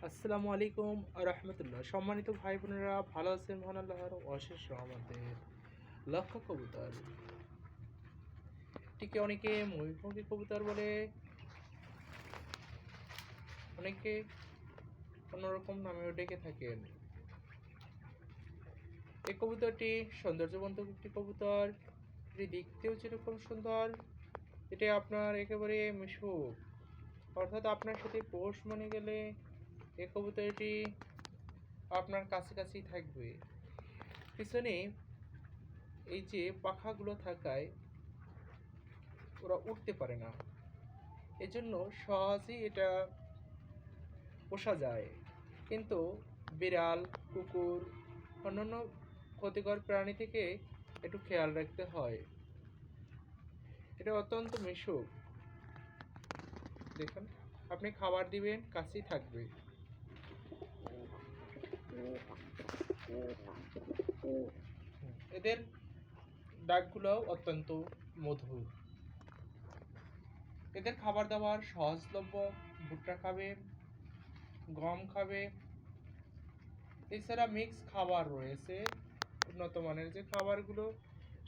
আসসালামু আলাইকুম রহমতুল্লাহ। সম্মানিত ভাই বোনেরা, ভালো আছেন? মহান আল্লাহর অশেষ রহমতের লক্ষ্য কবুতর, এটিকে অনেকে ময়ূরপঙ্খী কবুতর বলে, অনেকে অন্যরকম নামেও ডেকে থাকেন। এই কবুতরটি সৌন্দর্যবন্ত একটি কবুতর। এটি দেখতেও যেরকম সুন্দর, এটি আপনার একেবারে মিশুক, অর্থাৎ আপনার সাথে পোষ মানে গেলে এই কবুতরটি আপনার কাছাকাছি থাকবে। পিছনে এই যে পাখাগুলো থাকায় ওরা উঠতে পারে না, এজন্য সহজেই এটা পোষা যায়। কিন্তু বিড়াল, কুকুর, অন্যান্য ক্ষতিকর প্রাণী থেকে একটু খেয়াল রাখতে হয়। এটা অত্যন্ত মিশুক। দেখুন, আপনি খাবার দিবেন, কাছেই থাকবে। এদের ডাকগুলোও অত্যন্ত মধুর। এদের খাবার দাবার সহজলভ্য। ভুট্টা খাবে, গম খাবে, এছাড়া মিক্স খাবার রয়েছে, উন্নত মানের যে খাবারগুলো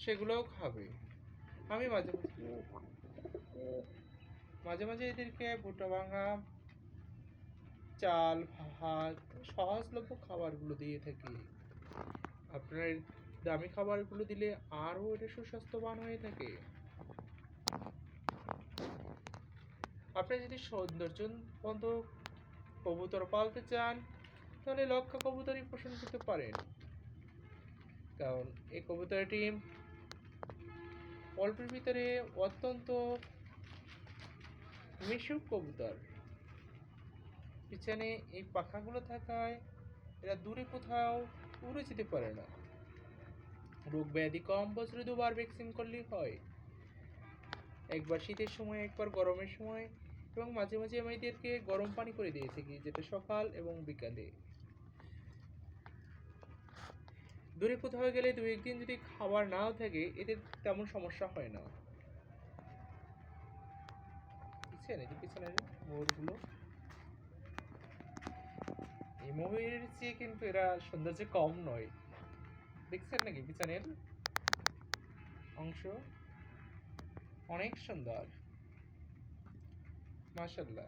সেগুলোও খাবে। আমি মাঝে মাঝে এদেরকে ভুট্টা ভাঙা, চাল, ভাত, সহজলভ্য খাবারগুলো দিয়ে থাকি। আপনার দামি খাবারগুলো দিলে আরও এটা সুস্বাস্থ্যবান হয়ে থাকে। আপনি যদি সৌন্দর্যবন্ত কবুতর পালতে চান, তাহলে লক্ষা কবুতরই পোষণ করতে পারেন। কারণ এই কবুতরটি অল্পের ভিতরে অত্যন্ত মিশুক কবুতর। পিছনে এই পাখাগুলো থাকায় এরা দূরে কোথাও উড়ে যেতে পারে না। রোগ ব্যাধি কম, বছরে 2বার ভ্যাকসিন করলেই হয়। একবার শীতের সময়, একবার গরমের সময়, এবং মাঝে আমি এদেরকে গরম পানি করে দিয়ে থাকি, যেটা সকাল এবং বিকালে। দূরে কোথাও গেলে 2-1 দিন যদি খাবার নাও থাকে, এদের তেমন সমস্যা হয় না। পিছনের ময়ূরগুলো, এই ময়ূরের চেয়ে কিন্তু এরা সৌন্দর্য কম নয়। দেখছেন নাকি পিছনের অংশ? অনেক সুন্দর, মাশাআল্লাহ।